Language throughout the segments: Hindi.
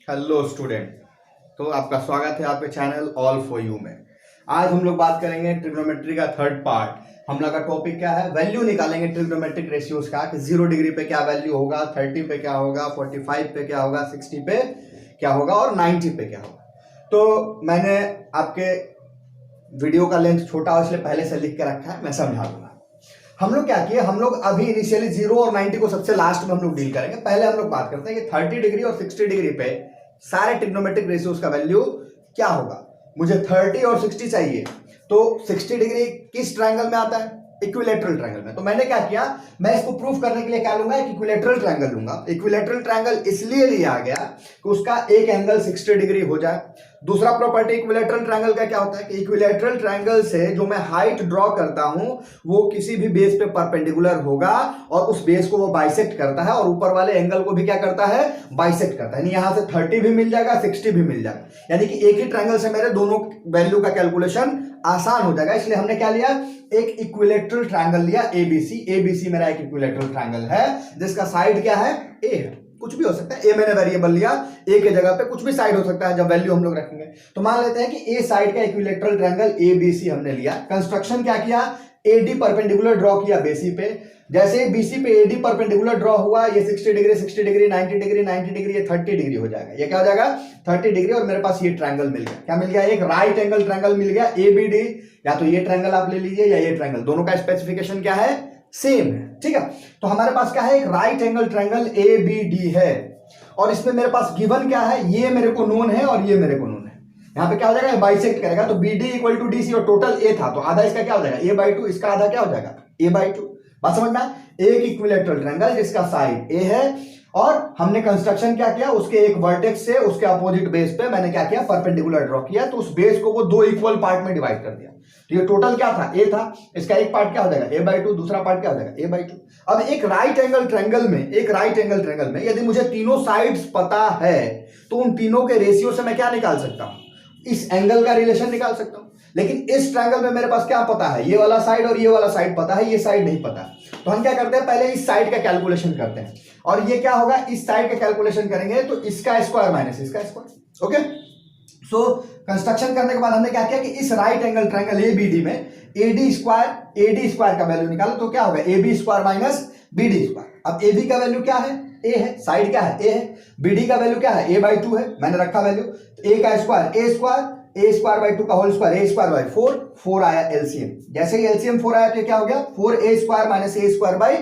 Hello student. तो आपका स्वागत है आपके चैनल ऑल फॉर यू में। आज हम लोग बात करेंगे ट्रिग्नोमेट्री का थर्ड पार्ट। हम लोग का टॉपिक क्या है, वैल्यू निकालेंगे ट्रिग्नोमेट्रिक रेशियोज का कि 0 डिग्री पे क्या वैल्यू होगा, 30 पे क्या होगा, 45 पे क्या होगा, 60 पे क्या होगा और 90 पे क्या होगा। तो मैंने आपके वीडियो का लेंथ छोटा हो इसलिए पहले से लिख के रखा है, मैं समझा दूंगा। हम लोग क्या किए, हम लोग अभी इनिशियली 0 और 90 को सबसे लास्ट में हम लोग डील करेंगे। पहले हम लोग बात करते हैं कि 30 डिग्री और 60 डिग्री पे सारे ट्रिग्नोमेट्रिक रेशियोज का वैल्यू क्या होगा। मुझे 30 और 60 चाहिए, तो 60 डिग्री किस ट्रायंगल में आता है, इक्विलेटरल ट्रायंगल में। तो मैंने क्या किया, मैं इसको प्रूफ करने के लिए क्या लूंगा, एक इक्विलेटरल ट्रायंगल लूंगा। इक्विलेटरल ट्रायंगल इसलिए लिया गया कि उसका एक एंगल 60 डिग्री हो जाए। दूसरा प्रॉपर्टी इक्विलेटरल ट्रायंगल का क्या होता है कि इक्विलेटरल ट्रायंगल से जो मैं हाइट ड्रॉ करता हूं वो किसी भी बेस पे परपेंडिकुलर होगा और उस बेस को वो बाइसेक्ट करता है और ऊपर वाले एंगल को भी क्या करता है, बाइसेक्ट करता है। यानी यहां से 30 भी मिल जाएगा, 60 भी मिल जाएगा, यानी कि एक ही ट्रायंगल से मेरे दोनों वैल्यू का कैलकुलेशन आसान हो जाएगा। इसलिए हमने क्या लिया, एक इक्विलेटरल ट्रायंगल लिया एबीसी। एबीसी मेरा एक इक्विलेटरल ट्रायंगल है जिसका साइड क्या है, ए है। कुछ भी हो सकता है, ए मैंने वेरिएबल लिया, ए के जगह पे कुछ भी साइड हो सकता है जब वैल्यू हम लोग रखेंगे। तो मान लेते हैं कि ए साइड का इक्विलेटरल ट्रायंगल एबीसी हमने लिया। कंस्ट्रक्शन क्या किया, एडी परपेंडिकुलर ड्रॉ किया बेसी पे। जैसे बीसी पे एडी परपेंडिकुलर ड्रॉ हुआ, ये 60 डिग्री 60 डिग्री 90 डिग्री 90 डिग्री, ये 30 डिग्री हो जाएगा। ये क्या हो जाएगा, 30 डिग्री। और मेरे पास ये ट्रायंगल मिल गया। क्या मिल गया, एक राइट एंगल ट्रायंगल मिल गया एबीडी। या तो ये ट्रायंगल आप ले लीजिए या ये ट्रायंगल, दोनों का स्पेसिफिकेशन क्या है, सेम है। ठीक है, तो हमारे पास क्या है, एक राइट एंगल ट्रायंगल एबीडी है और इसमें मेरे पास गिवन क्या है, ये मेरे को नोन है और ये मेरे को नोन है। यहां पे क्या हो जाएगा, बाइसेक्ट करेगा। तो BD इक्वल टू DC और टोटल A था, तो आधा इसका क्या हो जाएगा, A/2। इसका आधा क्या हो जाएगा, A/2। बात समझ में आया? एक इक्विलेटरल ट्रायंगल जिसका साइड A है और हमने कंस्ट्रक्शन क्या किया, उसके एक वर्टेक्स से उसके अपोजिट बेस पे मैंने क्या किया, परपेंडिकुलर ड्रॉ किया। तो उस बेस को वो दो इक्वल पार्ट में डिवाइड कर दिया। तो ये टोटल क्या था, A था। इसका एक पार्ट क्या हो जाएगा, A/2, दूसरा पार्ट क्या हो जाएगा, A/2। अब एक राइट एंगल ट्रायंगल में यदि मुझे तीनों साइड्स पता है तो उन तीनों के रेशियो से मैं क्या निकाल सकता हूं, इस एंगल का रिलेशन निकाल सकता हूं। लेकिन इस ट्रायंगल में मेरे पास क्या पता है, ये वाला साइड और ये वाला साइड पता है, ये साइड नहीं पता। तो हम क्या करते हैं, पहले इस साइड का कैलकुलेशन करते हैं। और ये क्या होगा, इस साइड का कैलकुलेशन करेंगे तो इसका स्क्वायर माइनस इसका स्क्वायर। ओके, सो कंस्ट्रक्शन करने के बाद हमने क्या किया कि इस राइट एंगल ट्रायंगल एबीडी में एडी स्क्वायर का वैल्यू निकालो। तो क्या होगा, AB square minus BD square. अब AB का वैल्यू क्या है, A है, साइड क्या है, A है। BD का वैल्यू क्या है, A/2 है, मैंने रखा वैल्यू। तो A का स्क्वायर A स्क्वायर A/2 का whole square, A square by 4 आया एलसीएम। जैसे ही एलसीएम 4 आया तो क्या हो गया, 4A square minus A square by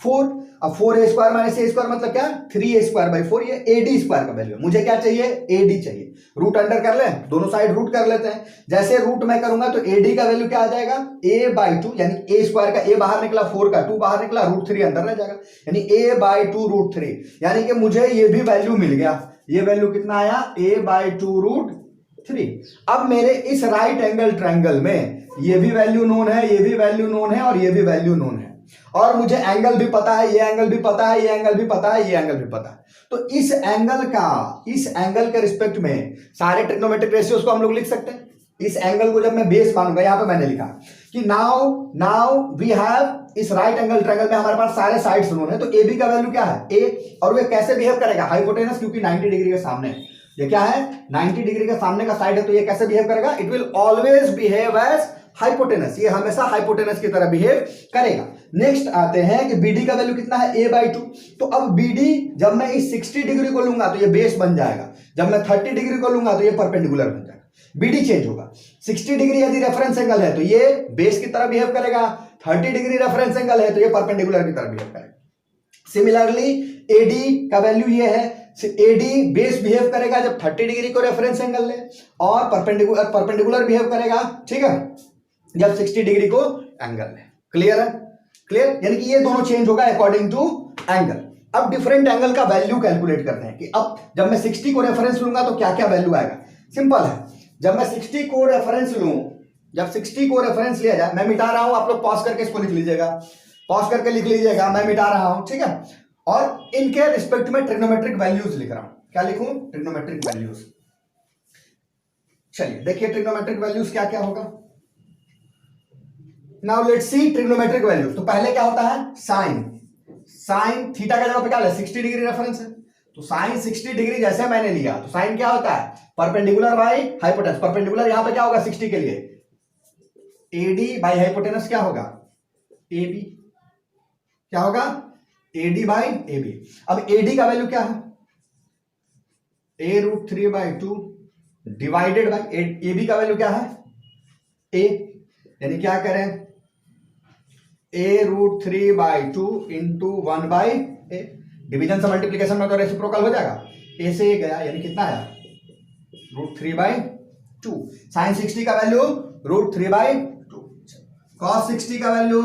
4। अब 4A square minus A square मतलब क्या, 3A स्क्वायर बाई 4। ये AD स्क्वायर का वैल्यू है। मुझे क्या चाहिए, AD चाहिए। रूट अंडर कर लें, दोनों साइड रूट कर लेते हैं। जैसे रूट मैं करूंगा तो AD का वैल्यू क्या आ जाएगा, A/2, यानी A स्क्वायर का A बाहर निकला, 4 का 2 बाहर निकला, √3 अंदर रह जाएगा, यानी A/2 √3। यानी कि मुझे ये भी वैल्यू मिल गया। ये वैल्यू कितना आया, A/2 √3। अब मेरे इस राइट एंगल ट्रायंगल में ये भी वैल्यू नोन है, ये भी वैल्यू नोन है और ये भी वैल्यू नोन है। और मुझे एंगल भी पता है, ये एंगल भी पता है, ये एंगल भी पता है, ये एंगल भी पता है। तो इस एंगल के रिस्पेक्ट में सारे ट्रिग्नोमेट्रिक रेशियोज को हम लोग लिख सकते हैं। इस एंगल को जब मैं बेस मानूंगा, यहां पे मैंने लिखा कि नाउ वी हैव, इस राइट एंगल ट्रायंगल में हमारे पास सारे साइड्स नोन है। तो AB का वैल्यू क्या है, A। और वो कैसे बिहेव करेगा, हाइपोटेनस, क्योंकि 90 डिग्री के सामने है। ये क्या है, 90 डिग्री के सामने का साइड है, तो ये कैसे बिहेव करेगा, it will always behave as hypotenuse. ये हमेशा हाइपोटेनस की तरह बिहेव करेगा। नेक्स्ट आते हैं कि BD का वैल्यू कितना है, A/2। तो अब BD जब मैं इस 60 डिग्री को लूंगा तो ये बेस बन जाएगा, जब मैं 30 डिग्री को लूंगा तो ये परपेंडिकुलर बन जाएगा। BD चेंज होगा। 60 डिग्री यदि रेफरेंस एंगल है तो ये बेस की तरह बिहेव करेगा, 30 डिग्री रेफरेंस एंगल है तो ये परपेंडिकुलर की तरह बिहेव करेगा। सिमिलरली AD का वैल्यू ये है, AD बेस बिहेव करेगा जब 30 डिग्री को रेफरेंस एंगल ले, और परपेंडिकुलर बिहेव करेगा, ठीक है, जब 60 डिग्री को एंगल ले। क्लियर है, क्लियर, यानी कि ये दोनों चेंज होगा अकॉर्डिंग टू एंगल। अब डिफरेंट एंगल का वैल्यू कैलकुलेट करते हैं कि अब जब मैं 60 को रेफरेंस लूंगा तो क्या क्या वैल्यू आएगा। सिंपल है, जब मैं 60 को रेफरेंस लूं, जब 60 को रेफरेंस लिया जाए, मैं मिटा रहा हूं, आप लोग पॉज करके इसको लिख लीजिएगा, पॉज करके लिख लीजिएगा, मैं मिटा रहा हूं, ठीक है। और इनके रिस्पेक्ट में ट्रिग्नोमेट्रिक वैल्यूज लिख रहा हूं। क्या लिखूं, ट्रिग्नोमेट्रिक वैल्यूज। चलिए देखिए ट्रिग्नोमेट्रिक वैल्यूज क्या क्या होगा। Now let's see trigonometric values. तो पहले क्या होता है, साइन थीटा का जगह पे क्या है, 60 डिग्री रेफरेंस है, तो साइन 60 डिग्री जैसे मैंने लिया तो साइन क्या होता है, परपेंडिकुलर बाई हाइपोटेनस। परपेंडिकुलर यहां पे क्या होगा 60 के लिए, एडी बाई हाइपोटेनस क्या होगा, एबी। क्या होगा, एडी बाई एबी। अब एडी का वैल्यू क्या है, a√3/2 डिवाइडेड बाई एबी का वैल्यू क्या है, ए। यानी क्या करें, a√3/2 इंटू 1/a। डिवीजन से मल्टीप्लीकेशन में तो रेसिप्रोकल हो जाएगा, ए से ए गया यानी कितना आया, √3/2। साइन 60 का वैल्यू √3/2। कॉस 60 का वैल्यू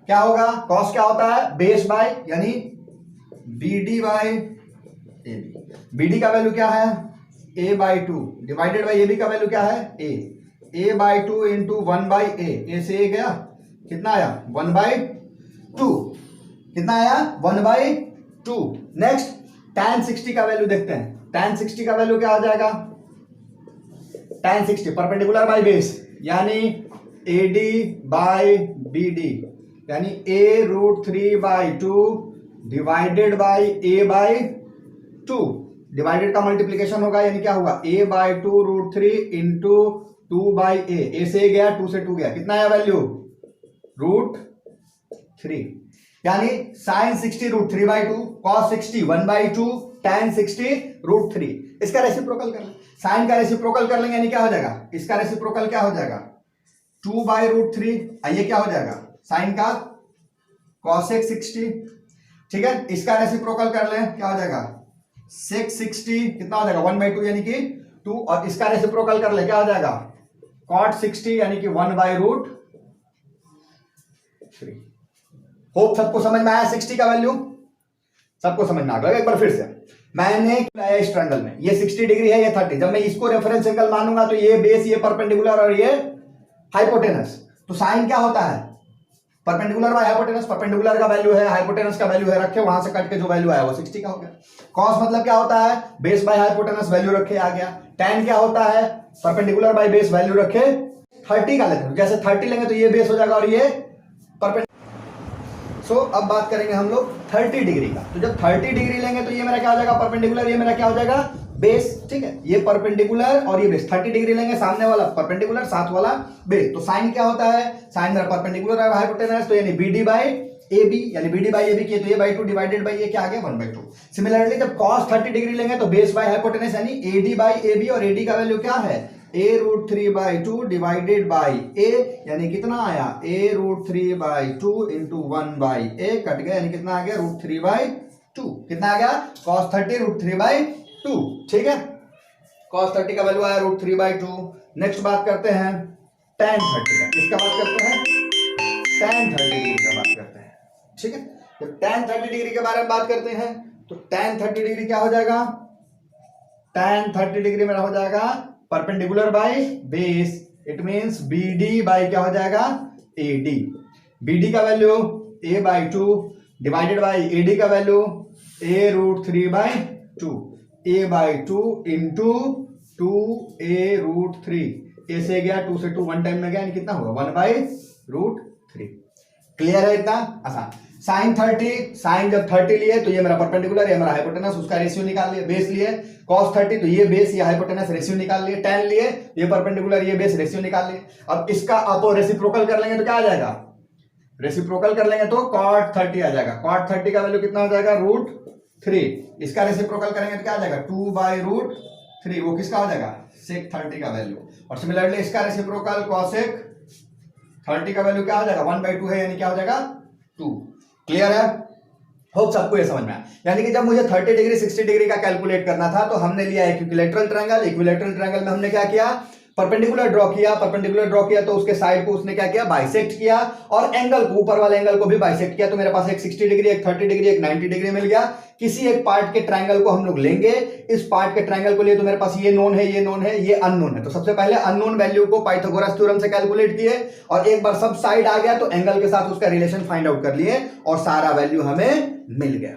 क्या होगा, कॉस क्या होता है, बेस बाय यानी BD बाय AB। BD का वैल्यू क्या है, a/2 डिवाइडेड बाई AB का वैल्यू क्या है, a/2 इंटू 1/a। ए से ए गया कितना आया, 1/2। कितना आया, 1/2। नेक्स्ट tan 60 का वैल्यू देखते हैं। tan 60 का वैल्यू क्या हो जाएगा, tan 60 परपेंडिकुलर बाई बेस यानी AD बाई BD यानी a√3/2 divided by a/2। Divided का मल्टीप्लीकेशन होगा यानी क्या होगा, a/2 √3 इंटू 2/a। ए से गया 2 से 2 गया, कितना आया वैल्यू, √3। यानी साइन 60 √3/2, कॉस 60 1/2, tan 60 √3। इसका रेसिप्रोकल कर लें, साइन का रेसिप्रोकल कर लेंगे यानी क्या हो जाएगा, इसका रेसिप्रोकल क्या हो जाएगा, 2/√3। आइए क्या हो जाएगा, साइन का cosec 60। ठीक है, इसका रेसिप्रोकल कर लें क्या हो जाएगा, sec 60 कितना हो जाएगा, 1/2 यानी कि 2। और इसका रेसिप्रोकल कर ले क्या हो जाएगा, cot 60 यानी कि 1/√3। होप सबको समझ में आया 60 का वैल्यू, सबको समझ में आ गया। एक बार फिर से मैंने लाया इस ट्रायंगल में, ये 60 डिग्री है, ये 30। जब मैं इसको रेफरेंस एंगल मानूंगा तो ये बेस, ये परपेंडिकुलर और ये हाइपोटेनस। तो साइन क्या होता है, परपेंडिकुलर बाय हाइपोटेनस। परपेंडिकुलर का वैल्यू है, हाइपोटेनस का वैल्यू है, रखे वहां से कट के जो वैल्यू आया वो 60 का हो गया। कॉस मतलब क्या होता है, बेस बाय हाइपोटेनस, वैल्यू रखे आ गया। tan क्या होता है, परपेंडिकुलर बाय बेस, वैल्यू रखे 30 का लेते हैं। जैसे 30 लेंगे तो ये बेस हो जाएगा और ये परपेंडिकुलर। सो अब बात करेंगे हम लोग 30 डिग्री का। तो जब 30 डिग्री लेंगे तो ये मेरा क्या हो जाएगा, परपेंडिकुलर, ये मेरा क्या हो जाएगा, बेस। ठीक है, ये परपेंडिकुलर और ये बेस। 30 डिग्री लेंगे, सामने वाला परपेंडिकुलर, साथ वाला बेस। तो साइन क्या होता है, साइन मेरा परपेंडिकुलर और हाइपोटेनस, तो यानी BD बाई AB, यानी BD बाई AB किए तो ये बाई 2 डिवाइडेड बाई ये क्या आ गया, 1/2। सिमिलरली जब cos 30 डिग्री लेंगे तो बेस बाई हाइपोटेनस यानी AD बाई AB, और AD का वैल्यू क्या है, a√3/2 डिवाइडेड बाई a यानी कितना आया, a√3/2 इंटू 1/a कट गया यानी कितना आ गया, √3/2। कितना आ गया, cos 30 √3/2। ठीक है, cos 30 का वैल्यू आया √3/2। नेक्स्ट बात करते हैं tan 30 का। किसका बात करते हैं, tan 30 डिग्री का बात करते हैं। ठीक है, तो tan 30 डिग्री के बारे में बात करते हैं। तो tan 30 डिग्री क्या हो जाएगा, tan 30 डिग्री मेरा हो जाएगा perpendicular by base, it means BD by क्या हो जाएगा, AD। BD का value a/2 divided by AD का value a√3/2, a/2 into 2a√3। A से गया 2 से 2 1 टाइम में गया यानी कितना होगा, 1/√3। क्लियर है, इतना आसान। साइन 30, साइन जब 30 लिए तो ये मेरा परपेंडिकुलर, ये मेरा हाइपोटेनस, उसका रेशियो निकाल लिए। बेस लिए cos 30 तो ये बेस, ये हाइपोटेनस, रेशियो निकाल लिए। tan लिए ये परपेंडिकुलर, ये बेस, रेशियो निकाल लिए। अब इसका आप रेसिप्रोकल कर लेंगे तो क्या आ जाएगा, रेसिप्रोकल कर लेंगे तो cot 30 आ जाएगा। cot 30 का वैल्यू कितना हो जाएगा, √3। इसका रेसिप्रोकल करेंगे तो क्या आ जाएगा, 2/√3। वो किसका हो जाएगा, sec 30 का वैल्यू। और सिमिलरली इसका रेसिप्रोकल cosec 30 का वैल्यू क्या हो जाएगा, 1/2 है यानी क्या हो जाएगा, 2। क्लियर है, होप सबको ये समझ में आया। यानी कि जब मुझे 30 डिग्री 60 डिग्री का कैलकुलेट करना था तो हमने लिया इक्विलैटरल ट्रायंगल। इक्विलैटरल ट्रायंगल में हमने क्या किया, परपेंडिकुलर ड्रॉ किया। परपेंडिकुलर ड्रॉ किया तो उसके साइड को उसने क्या किया, बाइसेक्ट किया, और एंगल को, ऊपर वाले एंगल को भी बाइसेक्ट किया। तो मेरे पास एक 60 डिग्री, एक 30 डिग्री, एक 90 डिग्री मिल गया। किसी एक पार्ट के ट्रायंगल को हम लोग लेंगे। इस पार्ट के ट्रायंगल को लिए तो मेरे पास ये नोन है, ये नोन है, ये अननोन है। तो सबसे पहले अननोन वैल्यू को पाइथागोरस थ्योरम से कैलकुलेट किए, और एक बार सब साइड आ गया तो एंगल के साथ उसका रिलेशन फाइंड आउट कर लिए, और सारा वैल्यू हमें मिल गया।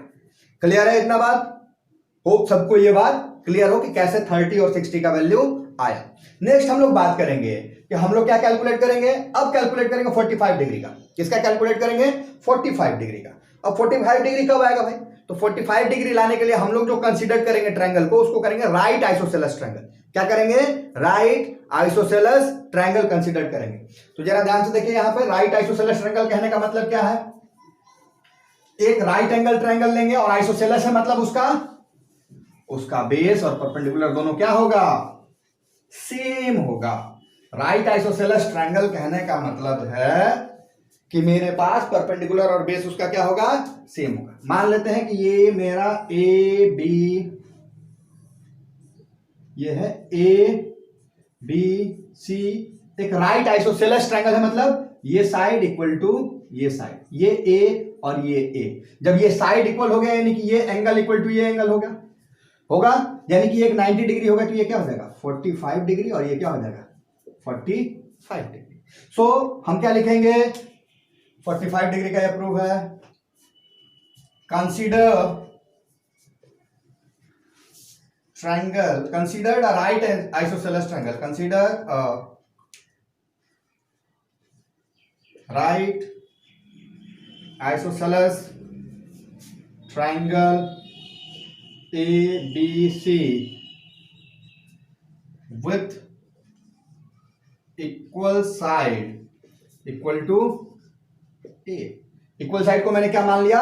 क्लियर है इतना बात, होप सबको ये बात क्लियर हो कि कैसे 30 और 60 का वैल्यू आया। नेक्स्ट हम लोग बात करेंगे कि हम लोग क्या कैलकुलेट करेंगे, अब कैलकुलेट करेंगे 45 डिग्री का। किसका कैलकुलेट करेंगे, 45 डिग्री का। अब 45 डिग्री कब आएगा भाई, तो 45 डिग्री लाने के लिए हम लोग जो कंसीडर करेंगे ट्रायंगल को, उसको करेंगे राइट आइसोसेलेस ट्रायंगल। क्या करेंगे? राइट आइसोसेलेस ट्रायंगल कंसीडर करेंगे। तो जरा ध्यान से देखिए, यहां पे राइट आइसोसेलेस ट्रायंगल कहने का मतलब क्या है? एक राइट एंगल ट्रायंगल लेंगे और आइसोसेलेस है मतलब उसका बेस और परपेंडिकुलर दोनों क्या होगा? सेम होगा। राइट आइसोसेलेस ट्रायंगल कहने का मतलब है कि मेरे पास परपेंडिकुलर और बेस उसका क्या होगा? सेम होगा। मान लेते हैं कि ये मेरा ए बी, ये है ए बी सी, एक राइट आइसोसेलेस ट्रायंगल है, मतलब ये साइड इक्वल टू ये साइड, ये ए और ये ए। जब ये साइड इक्वल हो गया यानी कि ये एंगल इक्वल टू ये एंगल होगा यानी कि एक 90 डिग्री होगा, तो ये क्या हो जाएगा? 45 डिग्री, और ये क्या हो जाएगा? 45 डिग्री। सो हम क्या लिखेंगे? 45 डिग्री का अप्रूव है। Consider triangle, considered a right isosceles triangle, consider a right isosceles triangle ABC with equal side equal to A। Equal side को मैंने क्या मान लिया?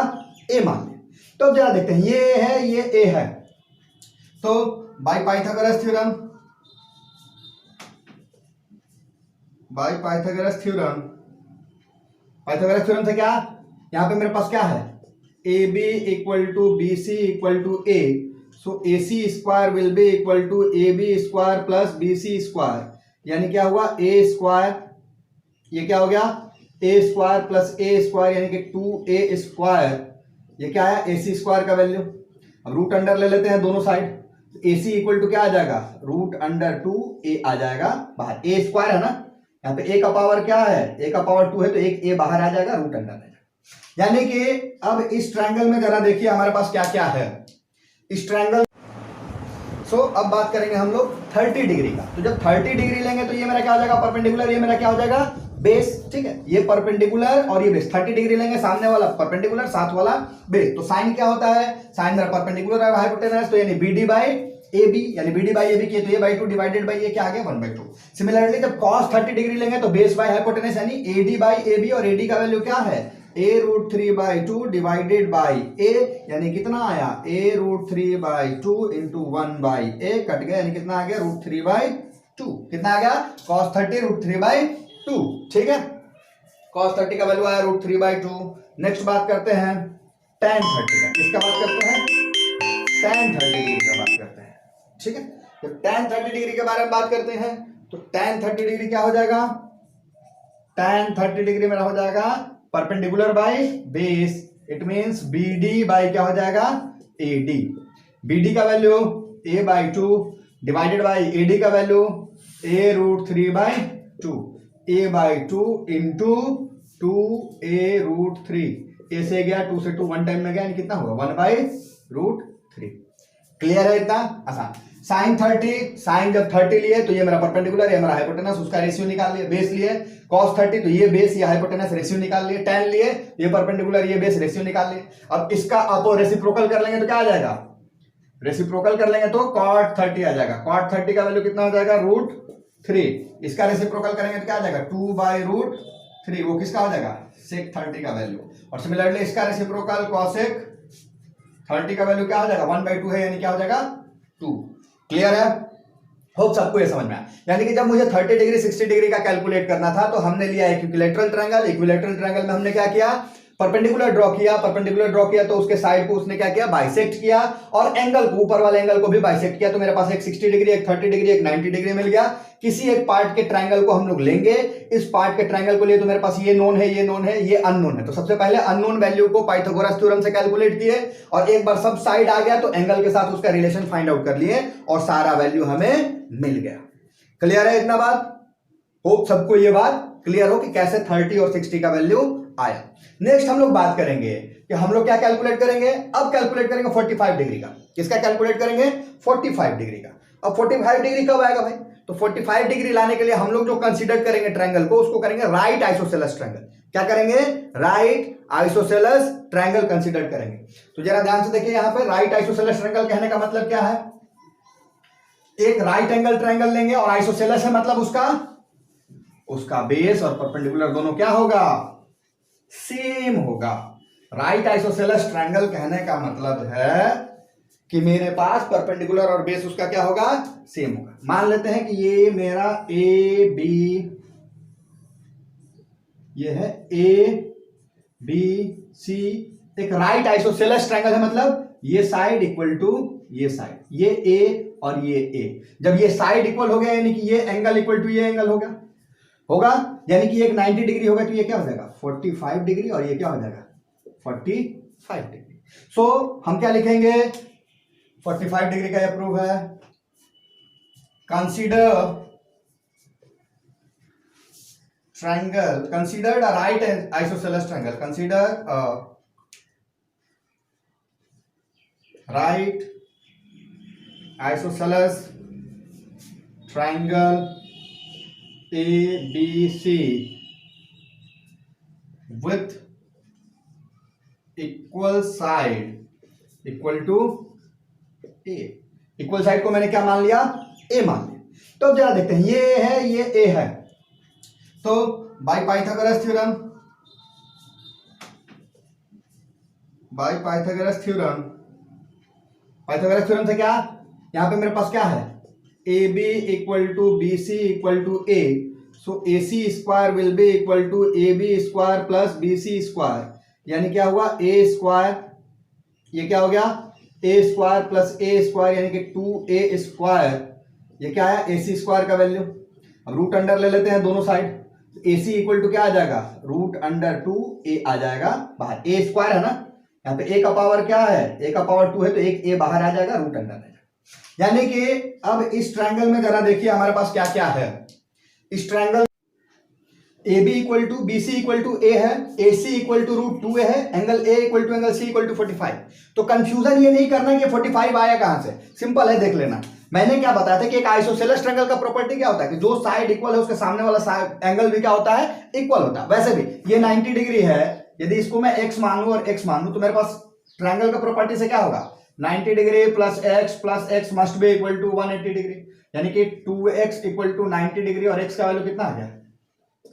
A मान लिया। तो अब जरा देखते हैं, ये है, ये A है, तो बाय पाइथागोरस थ्योरम से क्या, यहां पे मेरे पास क्या है? A B equal to B C equal to A, so A C square will be equal to A B square plus B C square, यानी क्या हुआ? ए स्क्वायर, ये क्या हो गया? A square plus A square यानी कि 2a स्क्वायर, ये क्या है? ए सी स्क्वायर का वैल्यू। अब रूट अंडर ले लेते हैं दोनों side, A C equal to क्या आ जाएगा? रूट अंडर 2a आ जाएगा बाहर, ए स्क्वायर है ना, यहाँ पे ए का पावर क्या है? ए का पावर 2 है, तो एक ए बाहर आ जाएगा, रूट अंडर आ जाएगा। यानी कि अब इस ट्रायंगल में जरा देखिए हमारे पास क्या क्या है इस ट्रायंगल। सो अब बात करेंगे हम लोग 30 डिग्री का। तो जब 30 डिग्री लेंगे तो ये मेरा क्या हो जाएगा? परपेंडिकुलर, ये मेरा क्या हो जाएगा? बेस। ठीक है, ये परपेंडिकुलर और ये बेस। 30 डिग्री लेंगे, सामने वाला परपेंडिकुलर, साथ वाला बेस। तो साइन क्या होता है? साइन मेरा परपेंडिकुलर और हाइपोटेनस, तो यानी बीडी बाय ए बी, यानी बीडी बाई ए बी किए तो ये बाई 2 डिवाइडेड बाई ये क्या आ गया? 1/2। सिमिलरली जब cos 30 डिग्री लेंगे तो बेस बाय हाइपोटेनस यानी एडी बाई ए बी, और एडी का वैल्यू क्या है? ए रूट 3/2 डिवाइडेड बाई ए, यानी कितना आया? ए रूट 3/2 इंटू 1/a कट गया, यानी कितना आ गया? रूट 3/2। कितना आ गया? cos 30 root 3/2। ठीक है, cos 30 का वैल्यू आया रूट 3/2। नेक्स्ट बात करते हैं tan 30 का। किसका बात करते हैं? tan 30 डिग्री का बात करते हैं। ठीक है, तो tan 30 डिग्री के बारे में बात करते हैं। तो tan 30 डिग्री क्या हो जाएगा? tan 30 डिग्री मेरा हो जाएगा perpendicular by base, it means BD by क्या हो जाएगा? एडी। बीडी का value a/2 divided by AD का value a root 3/2, a/2 into 2a root 3, a से गया 2 से 2 1 टाइम में गया, यानी कितना होगा? 1/√3। क्लियर है? इतना आसान। साइन 30, साइन जब 30 लिए तो ये मेरा परपेंडिकुलर, ये मेरा हाइपोटेनस, उसका रेशियो निकाल लिए। बेस लिए cos 30 तो ये बेस, ये हाइपोटेनस, रेशियो निकाल लिए। tan लिए ये परपेंडिकुलर, ये बेस, रेशियो निकाल लिए। अब इसका आप रेसिप्रोकल कर लेंगे तो क्या आ जाएगा? रेसिप्रोकल कर लेंगे तो cot 30 आ जाएगा। cot 30 का वैल्यू कितना हो जाएगा? √3। इसका रेसिप्रोकल करेंगे तो क्या आ जाएगा? 2/√3। वो किसका हो जाएगा? sec 30 का वैल्यू। और सिमिलरली इसका रेसिप्रोकल cosec 30 का वैल्यू क्या हो जाएगा? 1/2 है, यानी क्या हो जाएगा? 2। क्लियर है? होप सबको ये समझ में आया। यानी कि जब मुझे 30 डिग्री 60 डिग्री का कैलकुलेट करना था तो हमने लिया इक्विलैटरल ट्रायंगल। इक्विलैटरल ट्रायंगल में हमने क्या किया? परपेंडिकुलर ड्रॉ किया। परपेंडिकुलर ड्रॉ किया तो उसके साइड को उसने क्या किया? बाइसेक्ट किया, और एंगल को, ऊपर वाले एंगल को भी बाइसेक्ट किया। तो मेरे पास एक 60 डिग्री, एक 30 डिग्री, एक 90 डिग्री मिल गया। किसी एक पार्ट के ट्रायंगल को हम लोग लेंगे। इस पार्ट के ट्रायंगल को लिए तो मेरे पास ये नोन है, ये नोन है, ये अननोन है। तो सबसे पहले अननोन वैल्यू को पाइथागोरस थ्योरम से कैलकुलेट किए, और एक बार सब साइड आ गया तो एंगल के साथ उसका रिलेशन फाइंड आउट कर लिए, और सारा वैल्यू हमें मिल गया। क्लियर है इतना बात? होप सबको ये बात क्लियर हो कि कैसे 30 और 60 का वैल्यू आया। नेक्स्ट हम लोग बात करेंगे कि हम लोग क्या कैलकुलेट करेंगे। अब कैलकुलेट करेंगे 45 डिग्री का। किसका कैलकुलेट करेंगे? 45 डिग्री का। अब 45 डिग्री कब आएगा भाई? तो 45 डिग्री लाने के लिए हम लोग जो कंसीडर करेंगे ट्रायंगल को, उसको करेंगे राइट आइसोसेलेस ट्रायंगल। क्या करेंगे? राइट आइसोसेलेस ट्रायंगल कंसीडर करेंगे। तो जरा ध्यान से देखिए, यहां पे राइट आइसोसेलेस ट्रायंगल कहने का मतलब क्या है? एक राइट एंगल ट्रायंगल लेंगे और आइसोसेलेस है मतलब उसका बेस और परपेंडिकुलर दोनों क्या होगा? सेम होगा। राइट आइसोसेलेस ट्रायंगल कहने का मतलब है कि मेरे पास परपेंडिकुलर और बेस उसका क्या होगा? सेम होगा। मान लेते हैं कि ये मेरा ए बी, ये है ए बी सी, एक राइट आइसोसेलेस ट्रायंगल है, मतलब ये साइड इक्वल टू ये साइड, ये ए और ये ए। जब ये साइड इक्वल हो गया यानी कि ये एंगल इक्वल टू ये एंगल होगा यानी कि एक 90 डिग्री होगा, तो ये क्या हो जाएगा? 45 डिग्री, और ये क्या हो जाएगा? 45 डिग्री। सो हम क्या लिखेंगे? 45 डिग्री का अप्रूव है। Consider triangle, considered a right isosceles triangle, consider a right isosceles triangle ABC with equal side equal to A। Equal side को मैंने क्या मान लिया? A मान लिया। तो अब जरा देखते हैं, ये है, ये A है, तो by Pythagoras theorem, Pythagoras theorem से क्या, यहां पे मेरे पास क्या है? A B equal to B C equal to A, so A C square will be equal to A B square plus B C square, यानी क्या हुआ? ए स्क्वायर, ये क्या हो गया? A square plus A square यानी कि 2a स्क्वायर, ये क्या है? ए सी स्क्वायर का वैल्यू। अब रूट अंडर ले लेते हैं दोनों side, A C equal to क्या आ जाएगा? रूट अंडर 2a आ जाएगा बाहर, ए स्क्वायर है ना, यहाँ पे ए का पावर क्या है? ए का पावर 2 है, तो एक ए बाहर आ जाएगा, रूट अंडर आ जाएगा। यानी कि अब इस ट्रायंगल में जरा देखिए हमारे पास क्या क्या है। इस triangle A B equal to B C equal to A है, A C equal to root 2 है, angle A equal to angle C equal to 45। तो कंफ्यूजन ये नहीं करना कि 45 आया कहां से, सिंपल है, देख लेना। मैंने क्या बताया था कि एक आइसोसेलेस ट्रायंगल का प्रॉपर्टी क्या होता है कि जो साइड इक्वल है उसके सामने वाला साइड एंगल भी क्या होता है? इक्वल होता है। वैसे भी ये 90 डिग्री है, यदि इसको मैं x मान लूं और x मान लूं, तो मेरे पास ट्रायंगल का प्रॉपर्टी से क्या होगा? 90 degree plus x must be equal to 180 degree, यानी कि 2x इक्वल टू 90 डिग्री और x का वैल्यू कितना आ गया?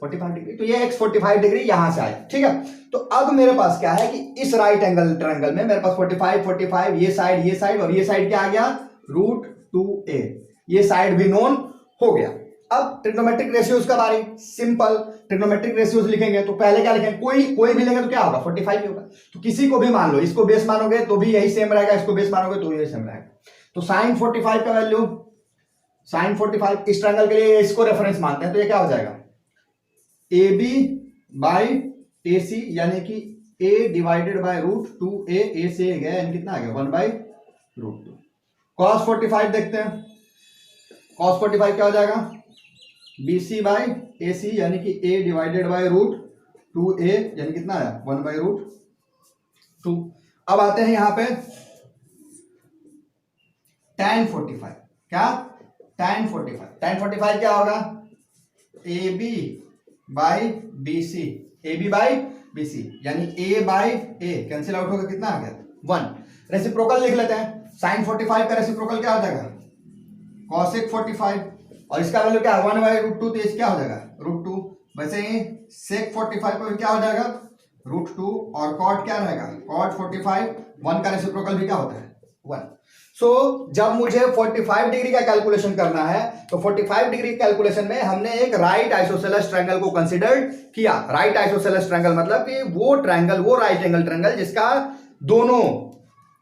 45 डिग्री। तो ये x 45 डिग्री यहां से आया, ठीक है। तो अब मेरे पास क्या है कि इस राइट एंगल ट्रायंगल में मेरे पास 45 ये साइड और ये साइड क्या आ गया? रूट 2a, ये साइड भी नोन हो गया। अब ट्रिग्नोमेट्रिक रेशियोज का बारे, सिंपल ट्रिग्नोमेट्रिक रेशियोज लिखेंगे तो पहले क्या लिखेंगे? कोई भी लेंगे तो क्या होगा? 45 ही होगा। तो किसी को भी मान लो, इसको बेस मानोगे तो भी यही सेम रहेगा, इसको बेस मानोगे तो यही सेम रहेगा। तो साइन 45 का वैल्यू, साइन 45 इस ट्रायंगल के लिए इसको रेफरेंस मानते हैं, तो ये क्या हो जाएगा? ए बी बाई ए सी, यानी कि a divided by root 2a, A से गया यानी कितना आ गया? 1 बाई रूट 2। cos 45 देखते हैं, cos 45 क्या हो जाएगा? बी सी बाई ए सी, यानी कि a divided by root 2a, यानी कितना आया? 1 बाई रूट 2। अब आते हैं यहां पे tan 45, क्या? tan 45 क्या होगा? A B by B C, A B by B C, यानी A by A cancel out होगा, कितना आ गया? 1। रेसिप्रोकल लिख लेते हैं, साइन 45 का रेसिप्रोकल क्या हो जाएगा? cosec 45, और इसका वैल्यू क्या है? 1 बाई रूट 2, तो ये क्या हो जाएगा? रूट 2। वैसे ही sec 45 पर क्या हो जाएगा? रूट 2, और cot क्या रहेगा? cot 45, 1 का रेसिप्रोकल भी क्या होता है? 1। सो जब मुझे 45 डिग्री का कैलकुलेशन करना है तो 45 डिग्री कैलकुलेशन में हमने एक राइट आइसोसेलेस ट्रायंगल को कंसीडर किया। राइट आइसोसेलेस ट्रायंगल मतलब कि वो ट्रायंगल, वो राइट एंगल ट्रायंगल जिसका दोनों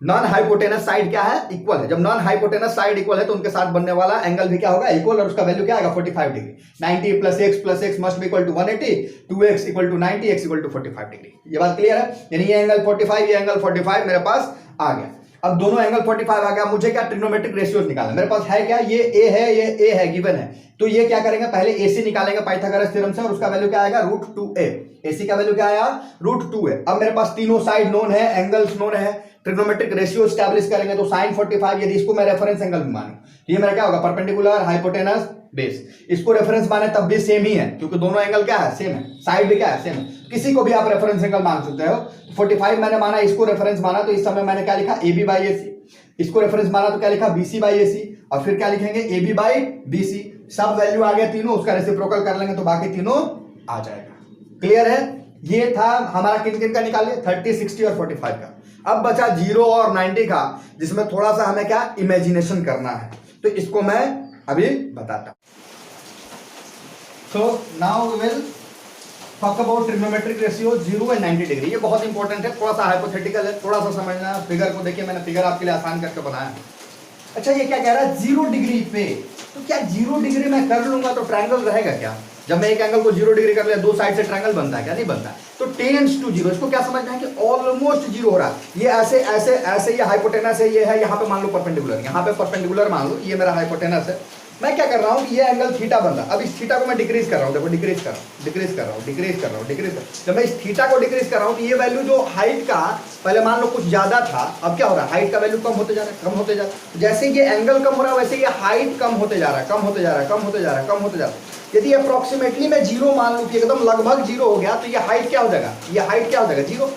नॉन हाइपोटेनस साइड क्या है? इक्वल है। जब नॉन हाइपोटेनस साइड इक्वल है तो उनके साथ बनने वाला एंगल भी क्या होगा? इक्वल, और उसका वैल्यू क्या आएगा? 45 degree. 90 plus x must be equal to 180, 2x equal to 90, x equal to 45 degree. ये बात क्लियर है? यानी ये एंगल 45, ये एंगल 45 मेरे पास आ गया। अब दोनों एंगल 45 आ गया, मुझे क्या ट्रिग्नोमेट्रिक रेशियोज निकालना। मेरे पास है क्या? ये a है, ये a है, गिवन है। तो ये क्या करेंगे? पहले AC निकालेंगे पाइथागोरस थ्योरम से, और उसका वैल्यू क्या आएगा? Root 2a। AC का वैल्यू क्या आया? Root 2a। अब मेरे पास तीनों साइड नोन है, एंगल्स नोन है, ट्रिग्नोमेट्रिक रेशियो स्टैब्लिश करेंगे। तो साइन 45 यदि इसको मैं रेफरेंस एंगल भी मानूं, ये मेरा क्या होगा? Perpendicular, hypotenuse, base. इसको रेफरेंस माने तब भी सेम ही है, क्योंकि दोनों एंगल क्या है, सेम है, साइड भी क्या है, सेम है। किसी को भी आप रेफरेंस एंगल मान सकते हो। 45 मैंने माना, इसको रेफरेंस माना, तो इस समय मैंने क्या लिखा, AB बाई AC। इसको रेफरेंस माना तो क्या लिखा, BC बाई AC, और फिर क्या लिखेंगे, AB बाई BC। सब वैल्यू आ गया तीनों, उसका रेसिप्रोकल कर लेंगे तो बाकी तीनों आ जाएगा। क्लियर है? ये था हमारा किन किन का निकालिए, 30, 60 और 45 का। अब बचा 0 और 90 का, जिसमें थोड़ा सा हमें क्या इमेजिनेशन करना है, तो इसको मैं अभी बताता। So now we will talk about trigonometric ratio 0 and 90 degree. ये बहुत इंपॉर्टेंट है, थोड़ा सा हाइपोथेटिकल है, थोड़ा सा समझना। फिगर को देखिए, मैंने फिगर आपके लिए आसान करके बनाया है। अच्छा, ये क्या कह रहा है, 0 डिग्री पे, तो क्या 0 डिग्री में कर लूंगा तो ट्रायंगल रहेगा क्या? जब मैं एक एंगल को 0 डिग्री कर लिया, दो साइड से ट्रायंगल बनता है क्या? नहीं बनता। तो टेंड्स टू 0, इसको क्या समझना है कि ऑलमोस्ट 0 हो रहा है। ये ऐसे ऐसे ऐसे, ये हाइपोटेनस है, ये है, यहाँ पे मान लो परपेंडिकुलर, यहाँ पे परपेंडिकुलर मान लो, ये मेरा हाइपोटेनस है। मैं क्या कर रहा हूँ, ये एंगल थीटा बन रहा है। अब इस थीटा को मैं डिक्रीज कर रहा हूँ, देखो डिक्रीज कर रहा हूँ, डिक्रीज कर रहा हूँ, डिक्रीज कर रहा हूँ, डिक्रीज कर। जब मैं इस थीटा को डिक्रीज कर रहा हूँ, तो ये वैल्यू जो हाइट का पहले मान लो कुछ ज्यादा था, अब क्या हो रहा है, हाइट का वैल्यू कम होते जा रहा है, कम होते जा रहा है। जैसे ये एंगल कम हो रहा है, वैसे ये हाइट कम होते जा रहा है, कम होते जा रहा है, कम होते जा रहा है, कम होते जा रहा है। यदि अप्रोक्सीमेटली मैं 0 मान लूं कि एकदम लगभग 0 हो गया, तो ये हाइट क्या हो जाएगा, ये हाइट क्या हो जाएगा, 0।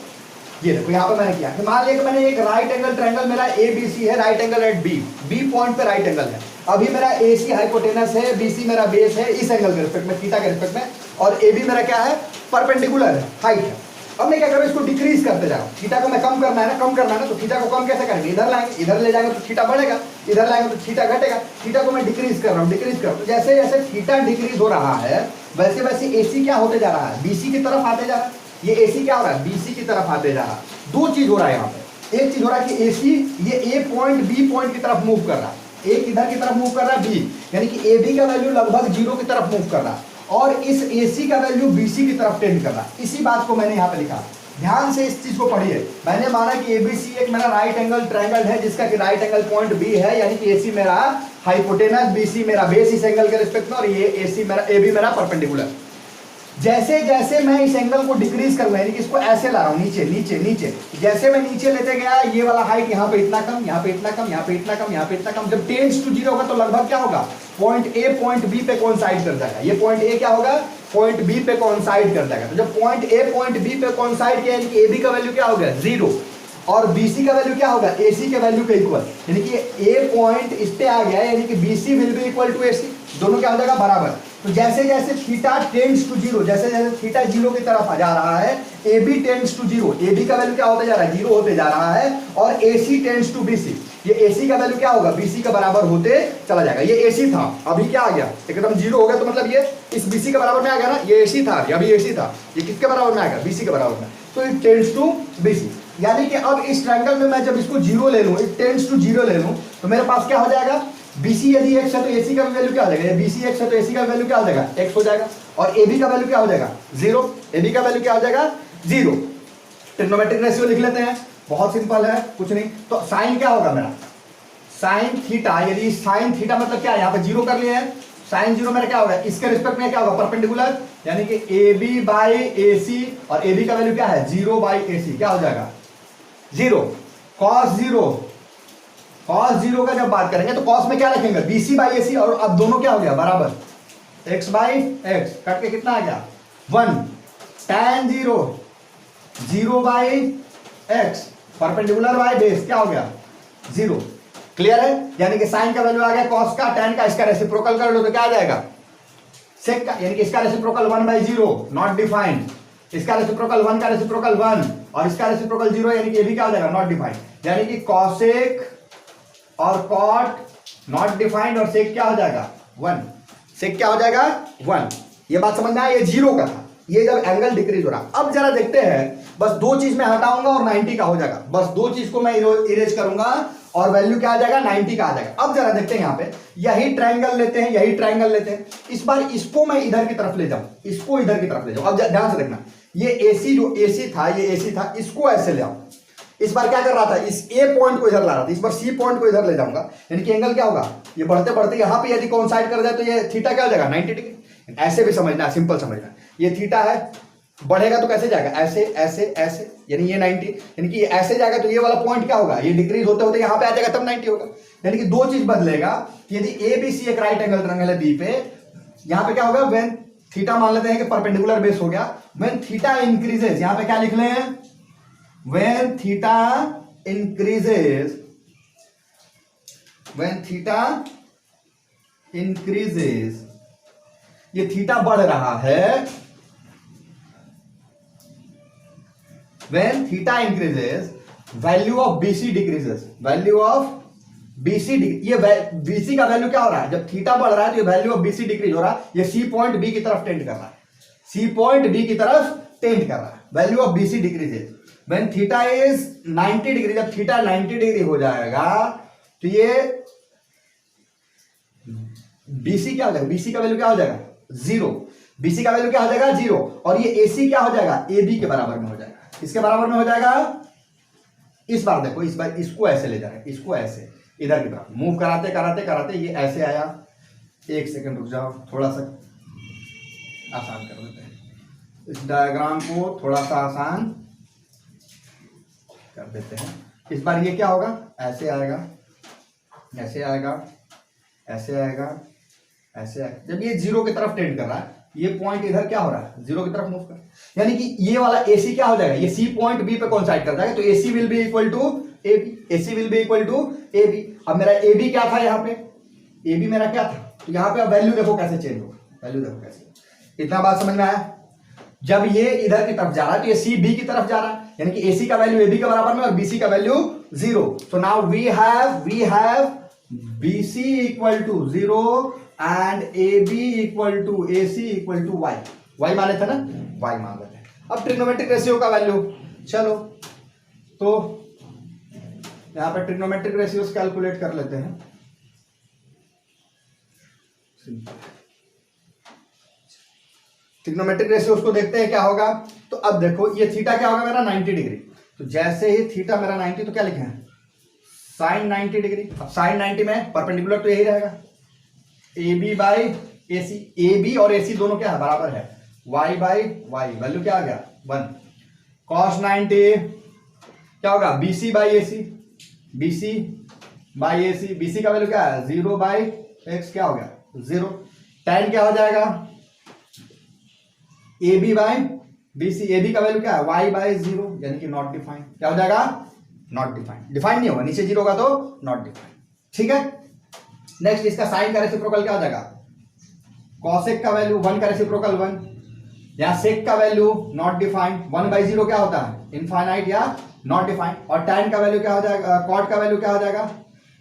ये देखो यहाँ पे मैंने किया, मान लिया कि मैंने एक राइट एंगल ट्रायंगल, मेरा ABC है, right angle at B point पे राइट एंगल है। अभी मेरा AC हाइपोटेनस है, BC मेरा बेस है, इस एंगल के रिस्पेक्ट में, थीटा के रिस्पेक्ट में, और AB मेरा क्या है, परपेंडिकुलर है, हाइट है। अब मैं क्या कर रहा हूँ, इसको डिक्रीज करते जा रहा हूँ। थीटा को मैं कम करना है ना, कम करना है ना, तो थीटा को कम कैसे करेंगे, इधर लाएंगे, इधर ले जाएंगे तो थीटा बढ़ेगा, इधर लाएंगे तो थीटा घटेगा। थीटा को मैं डिक्रीज कर रहा हूँ, डिक्रीज कर रहा हूँ। जैसे जैसे थीटा डिक्रीज हो रहा है, वैसे वैसे AC क्या होते जा रहा है, BC की तरफ आते जा रहा है। ये AC क्या हो रहा है, BC की तरफ आते जा रहा है। दो चीज हो रहा है यहाँ पे, एक चीज हो रहा है कि AC ये A पॉइंट B पॉइंट की तरफ मूव कर रहा है, एक इधर की तरफ मूव कर रहा है B, यानी कि AB का वैल्यू लगभग 0 की तरफ मूव कर रहा है, और इस AC का वैल्यू BC की तरफ टेंड कर रहा है। इसी बात को मैंने यहाँ पे लिखा, ध्यान से इस चीज को पढ़िए। मैंने माना कि ABC एक मेरा राइट एंगल ट्रायंगल है, जिसका कि राइट एंगल पॉइंट B है, यानी कि AC मेरा हाइपोटेनस, BC मेरा बेस इस एंगल के रिस्पेक्ट में, और ये AC मेरा AB मेरा परपेंडिकुलर। जैसे जैसे मैं इस एंगल को डिक्रीज करूंगा, यानी कि इसको ऐसे ला रहा हूं, नीचे नीचे नीचे, जैसे मैं नीचे लेते गया, ये वाला हाइट यहाँ पे इतना कम, यहाँ पे इतना कम, यहाँ पे इतना कम, यहाँ पे इतना कम। जब टेंड्स टू 0 होगा तो लगभग क्या होगा, पॉइंट A पॉइंट B पे कोइंसाइड कर जाएगा। ये पॉइंट A क्या होगा, पॉइंट B पे कोइंसाइड कर जाएगा। तो जब पॉइंट A पॉइंट B पे कोइंसाइड किया, यानी कि AB का वैल्यू क्या हो गया, 0, और BC का वैल्यू क्या होगा, AC के वैल्यू के इक्वल, यानी कि A पॉइंट इस पे आ गया, यानी कि BC will be equal to AC, दोनों क्या हो जाएगा, बराबर। तो जैसे जैसे थीटा टेंड्स टू 0, जैसे जैसे थीटा 0 की तरफ जा रहा है, AB टेंड्स टू 0, AB का वैल्यू क्या होते जा रहा है, 0 होते जा रहा है, और AC टेंड्स टू BC, ये AC का वैल्यू क्या होगा, BC का बराबर होते चला जाएगा। ये AC था, अभी क्या आ गया, एकदम 0 हो गया, तो मतलब ये इस BC के बराबर में आ गया ना, ये AC था, अभी AC था, ये किसके बराबर में आ गया, BC के बराबर में, तो इट टेंड्स टू BC। यानी कि अब इस ट्रायंगल में मैं जब इसको 0 ले लूं, इट टेंड्स टू 0 ले लूं, तो मेरे पास क्या हो जाएगा, BC यदि x है तो AC का वैल्यू क्या हो जाएगा, BC x है तो AC का वैल्यू क्या हो जाएगा, x हो जाएगा, और AB का वैल्यू क्या हो जाएगा, 0, AB का वैल्यू क्या हो जाएगा, 0। ट्रिग्नोमेट्रिक रेशियो लिख लेते हैं, बहुत सिंपल है, कुछ नहीं। तो साइन क्या होगा मेरा, साइन थीटा, यदि साइन थीटा मतलब क्या है, यहाँ पे 0 कर लिए हैं, साइन 0 मेरा क्या होगा, इसके रिस्पेक्ट में क्या होगा, परपेंडिकुलर, यानी कि AB बाई AC, और AB का वैल्यू क्या है, 0 बाई AC, क्या हो जाएगा, 0। cos 0 का जब बात करेंगे तो cos में क्या रखेंगे, BC बाई AC, और अब दोनों क्या हो गया, बराबर, x बाई x, कट के कितना आ गया, 1, tan 0, 0 by x, perpendicular by base, क्या हो गया, 0। क्लियर है? यानी कि साइन का वैल्यू आ गया cos का, tan का, इसका रेसिप्रोकल कर लो तो क्या आ जाएगा, sec का, यानी कि इसका रेसिप्रोकल 1/0 नॉट डिफाइंड, इसका रेसिप्रोकल 1 का रेसिप्रोकल 1, और इसका रेसिप्रोकल 0, यानी कि ये भी क्या हो जाएगा, नॉट डिफाइंड, यानी कि cosec और कॉट नॉट डिफाइंड, और सेक क्या हो जाएगा, 1, सेक क्या हो जाएगा, 1। ये बात समझ में आया, ये 0 का था, ये जब एंगल डिक्रीज हो रहा। अब जरा देखते हैं, बस दो चीज मैं हटाऊंगा और 90 का हो जाएगा, बस दो चीज को मैं इरेज करूंगा और वैल्यू क्या आ जाएगा, 90 का आ जाएगा। अब जरा देखते हैं, यहाँ पे यही ट्रायंगल लेते हैं, यही ट्रायंगल लेते हैं, इस बार इसको मैं इधर की तरफ ले जाऊं, इसको इधर की तरफ ले जाऊं। अब ध्यान से देखना, ये AC जो AC था, ये AC था, इसको ऐसे ले आओ। इस बार क्या कर रहा था, इस A पॉइंट को इधर ला रहा था, इस बार C पॉइंट को इधर ले जाऊंगा, यानी कि एंगल क्या होगा, ये बढ़ते बढ़ते यहाँ पे यदि कोइंसाइड कर जाए तो ये थीटा क्या हो जाएगा, 90 डिग्री। ऐसे भी समझना, सिंपल समझना, ये थीटा है, बढ़ेगा तो कैसे जाएगा, ऐसे ऐसे ऐसे, यानी ये 90, यानी कि ये ऐसे जाएगा तो ये वाला पॉइंट क्या होगा, ये डिक्रीज होते होते यहाँ पे आ जाएगा तब 90 होगा। यानी कि दो चीज बदलेगा, यदि ए बी सी एक राइट एंगल ट्रायंगल है बी पे, यहाँ पे क्या होगा, व्हेन थीटा मान लेते हैं कि परपेंडिकुलर बेस हो गया, व्हेन थीटा इंक्रीजेस, यहाँ पे क्या लिख लें, when theta increases, when theta increases, ये थीटा बढ़ रहा है, when theta increases value of BC decreases, value of BC, ये BC का वैल्यू क्या हो रहा है, जब थीटा बढ़ रहा है तो ये वैल्यू ऑफ BC डिक्रीज हो रहा है, ये C पॉइंट B की तरफ टेंड कर रहा है, C पॉइंट B की तरफ टेंड कर रहा है, value of BC decreases when theta is 90 degree, जब थीटा 90 डिग्री हो जाएगा तो ये BC क्या हो जाएगा, BC का वैल्यू क्या हो जाएगा, जीरो, BC का वैल्यू क्या हो जाएगा, जीरो, और ये AC क्या हो जाएगा, AB के बराबर में हो जाएगा, किसके बराबर में हो जाएगा, इस बार देखो, इस बार इसको ऐसे ले जाएगा, इसको ऐसे इधर की तरफ मूव कराते कराते कराते ये ऐसे आया, एक सेकंड रुक जाओ, थोड़ा सा आसान कर देते हैं, इस डायग्राम को थोड़ा सा आसान कर देते हैं। इस बार ये क्या होगा, ऐसे आएगा, ऐसे आएगा, ऐसे आएगा, ऐसे आएगा, जब ये जीरो की तरफ टेंड कर रहा है, ये पॉइंट इधर क्या हो रहा है, जीरो की तरफ मूव कर, यानी कि ये वाला AC क्या हो जाएगा, ये C पॉइंट B पे कोइंसाइड कर जाएगा, तो AC will be equal to AB, AC will be equal to AB। अब मेरा AB क्या था, यहाँ पे AB मेरा क्या था, तो यहाँ पे अब वैल्यू देखो कैसे चेंज होगा, वैल्यू देखो कैसे, इतना बात समझ में आया। जब ये इधर की तरफ जा रहा है तो ये C B की तरफ जा रहा है, यानी कि AC का वैल्यू AB के बराबर में और BC का value zero, so now we have BC equal to zero and AB equal to AC equal to y माने थे ना, y मान लेते हैं। अब ट्रिग्नोमेट्रिक रेशियो का वैल्यू, चलो तो यहां पर ट्रिग्नोमेट्रिक रेशियोस कैलकुलेट कर लेते हैं, ट्रिग्नोमेट्रिक रेशियोस को देखते हैं क्या होगा। तो अब देखो ये थीटा क्या होगा मेरा 90 डिग्री, तो जैसे ही थीटा मेरा 90, तो क्या लिखे हैं, साइन 90 डिग्री। अब साइन 90 में परपेंडिकुलर तो यही रहेगा, AB बाई AC, AB और AC दोनों क्या है, बराबर है, y बाई y, वैल्यू क्या आ गया 1, cos 90 क्या होगा, BC by AC, BC by AC, BC का वैल्यू क्या है, 0 बाई x, क्या हो गया 0, tan क्या हो जाएगा, AB बाई BC, AB का वैल्यू क्या है, y बाई 0, यानी कि नॉट डिफाइंड, क्या हो जाएगा, नॉट डिफाइंड, डिफाइंड नहीं होगा, नीचे 0 होगा तो नॉट डिफाइंड, ठीक है। नेक्स्ट इसका साइन का रेसिप्रोकल क्या हो जाएगा, कॉसेक का वैल्यू 1 का रेसिप्रोकल 1, या सेक का वैल्यू नॉट डिफाइंड, 1/0 क्या होता है, इनफाइनाइट या नॉट डिफाइंड, और tan का वैल्यू क्या हो जाएगा, कॉट का वैल्यू क्या हो जाएगा,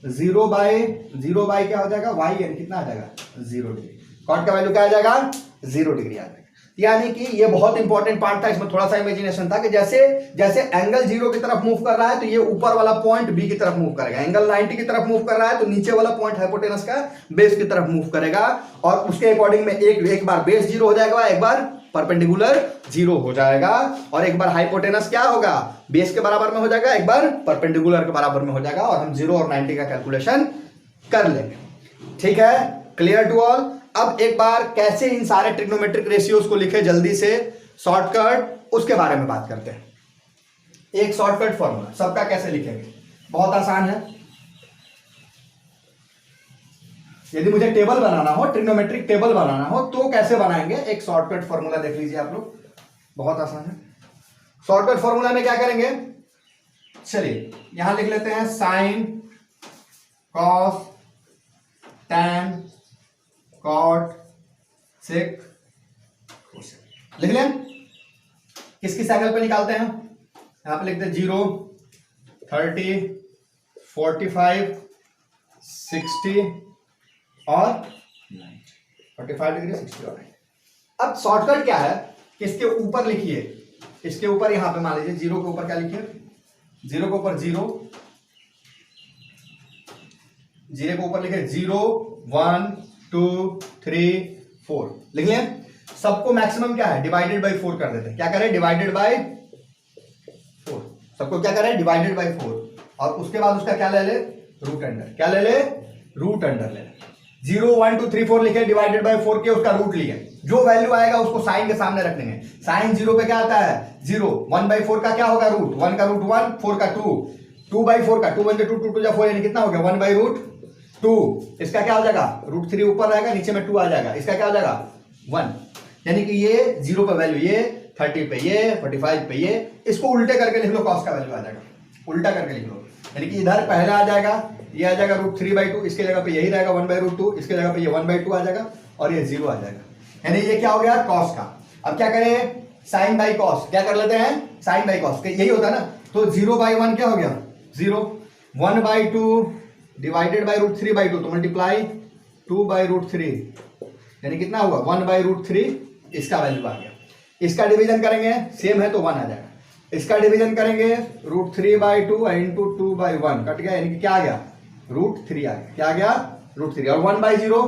0 बाई क्या हो जाएगा, y, यानी कितना आ जाएगा 0 डिग्री, कॉट का वैल्यू क्या आ जाएगा 0 डिग्री आ जाएगा। यानी कि ये बहुत इंपॉर्टेंट पार्ट था, इसमें थोड़ा सा इमेजिनेशन था कि जैसे जैसे एंगल 0 की तरफ मूव कर रहा है तो ये ऊपर वाला पॉइंट B की तरफ मूव करेगा, एंगल 90 की तरफ मूव कर रहा है तो नीचे वाला पॉइंट हाइपोटेनस का बेस की तरफ मूव करेगा, और उसके अकॉर्डिंग में एक बार बेस 0 हो जाएगा, एक बार परपेंडिकुलर 0 हो जाएगा, और एक बार हाइपोटेनस क्या होगा, बेस के बराबर में हो जाएगा, एक बार परपेंडिकुलर के बराबर में हो जाएगा, और हम 0 और 90 का कैलकुलेशन कर लेंगे, ठीक है, क्लियर टू ऑल। अब एक बार कैसे इन सारे ट्रिग्नोमेट्रिक रेशियोज को लिखे जल्दी से शॉर्टकट, उसके बारे में बात करते हैं। एक शॉर्टकट फॉर्मूला सबका कैसे लिखेंगे, बहुत आसान है। यदि मुझे टेबल बनाना हो, ट्रिग्नोमेट्रिक टेबल बनाना हो, तो कैसे बनाएंगे, एक शॉर्टकट फॉर्मूला देख लीजिए आप लोग, बहुत आसान है। शॉर्टकट फॉर्मूला में क्या करेंगे, चलिए यहां लिख लेते हैं साइन, कॉस, टैन, कॉट, सेक, लिख लें। किस किस एंगल पे निकालते हैं, यहां पे लिखते हैं 0, 30, 45, 60 और 90, 45 डिग्री, 60 और 90। अब शॉर्टकट क्या है, किसके ऊपर लिखिए, इसके ऊपर यहां पे मान लीजिए 0 के ऊपर क्या लिखिए, 0 के ऊपर 0, 0 के ऊपर लिखे 0, 1, 2, 3, 4 लिख लें। सबको मैक्सिमम क्या है, डिवाइडेड बाई 4 कर देते हैं, क्या करें, डिवाइडेड बाई 4, सबको क्या करें, डिवाइडेड बाई 4, और उसके बाद उसका क्या ले ले, रूट अंडर, क्या ले ले, रूट अंडर ले ले, 0 1 2 3 4 लिखे डिवाइडेड बाय 4 के उसका रूट लिए, जो वैल्यू आएगा उसको साइन के सामने रख देंगे। साइन 0 पे क्या आता है 0, 1/4 का क्या होगा रूट, 1 का रूट 1, 4 का 2, 2/4 का 2 1 2 2 2 4 यानी कितना हो गया 1/√2। इसका क्या हो जाएगा √3 ऊपर रहेगा, नीचे में 2 आ जाएगा, इसका क्या हो जाएगा 1। यानी कि ये 0 पे वैल्यू, ये 30 पे, ये 45 पे, ये इसको उल्टे करके लिख लो, कॉस का वैल्यू आ जाएगा, उल्टा करके लिख लो। यानी कि इधर पहला आ जाएगा, ये आ जाएगा √3/2, इसके जगह पे यही रहेगा 1/√2, इसके जगह पे ये 1/2 आ जाएगा और ये 0 आ जाएगा। यानी ये क्या हो गया कॉस का। अब क्या करें साइन बाई कॉस, क्या कर लेते हैं साइन बाई कॉस, यही होता है ना। तो 0/1 क्या हो गया 0, 1/2 डिवाइडेड बाई √3/2 तो मल्टीप्लाई 2/√3 यानी कितना हुआ 1/√3, इसका वैल्यू आ गया। इसका डिवीजन करेंगे सेम है तो 1 आ जाएगा, इसका डिवीजन करेंगे √3/2 इंटू 2/1 कट गया, यानी कि क्या आ गया √3 आ गया, क्या आ गया √3 और 1/0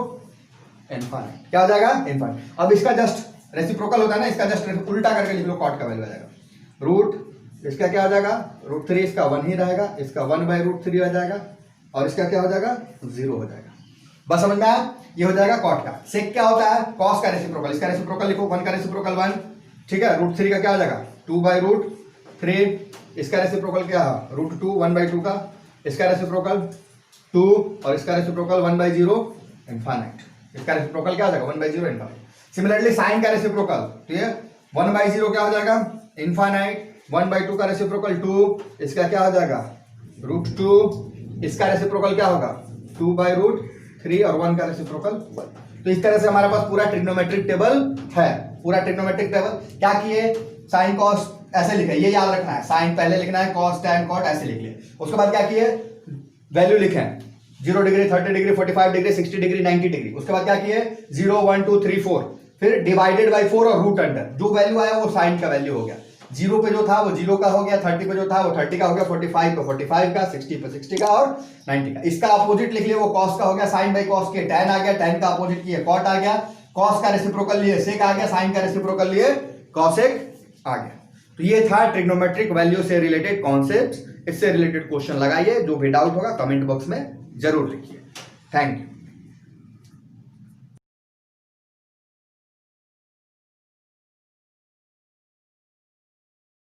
इनफाइनाइट, क्या हो जाएगा इनफाइनाइट। अब इसका जस्ट रेसिप्रोकल होता है ना, इसका जस्ट उल्टा करके लिख लो, कॉट का वैल्यू आ जाएगा रूट, इसका क्या हो जाएगा √3, इसका 1 ही रहेगा, इसका 1/√3 आ जाएगा और इसका क्या हो जाएगा 0 हो जाएगा। बस समझ में आया, ये हो जाएगा कॉट का। सेक क्या होता है कॉस का रेसिप्रोकल, इसका रेसिप्रोकल लिखो 1 का रेसिप्रोकल 1, ठीक है, √3 का क्या हो जाएगा 2/√3, इसका रेसिप्रोकल क्या है √2 1/2 का, इसका रेसिप्रोकल 2 और इसका रेसिप्रोकल 1/0 इनफाइनाइट, इसका रेसिप्रोकल क्या हो जाएगा 1/0 इनफाइनाइट। सिमिलरली साइन का रेसिप्रोकल, ठीक है 1/0 क्या हो जाएगा इनफाइनाइट, 1/2 का रेसिप्रोकल 2, इसका क्या हो जाएगा √2, इसका रेसिप्रोकल क्या होगा 2/√3 और 1 का रेसिप्रोकल 1। तो इस तरह से हमारे पास पूरा ट्रिग्नोमेट्रिक टेबल है, पूरा ट्रिग्नोमेट्रिक टेबल। क्या किए साइन कॉस ऐसे लिखे, ये याद रखना है, साइन पहले लिखना है, कॉस टैन कॉट ऐसे लिख लिए। उसके बाद क्या किए वैल्यू लिखे 0 degree 30 degree 45 degree 60 degree 90 degree. उसके बाद क्या किए 0 1 2 3 4, फिर डिवाइडेड बाई 4 और रूट अंडर, जो वैल्यू आया वो साइन का वैल्यू हो गया। 0 पे जो था वो 0 का हो गया, 30 पे जो था वो 30 का हो गया, 45 पे 45 का, 60 पे 60 का और 90 का। इसका अपोजिट लिख लिए वो कॉस का हो गया, साइन बाई कॉस के टैन आ गया, टैन का अपोजिट किए कॉट आ गया, कॉस का रेसिप्रोकल लिए सेक आ गया, साइन का रेसिप्रोकल लिए कॉसेक आ गया। तो ये था ट्रिग्नोमेट्रिक वैल्यू से रिलेटेड कॉन्सेप्ट्स। इससे रिलेटेड क्वेश्चन लगाइए, जो भी डाउट होगा कमेंट बॉक्स में जरूर लिखिए। Thank you.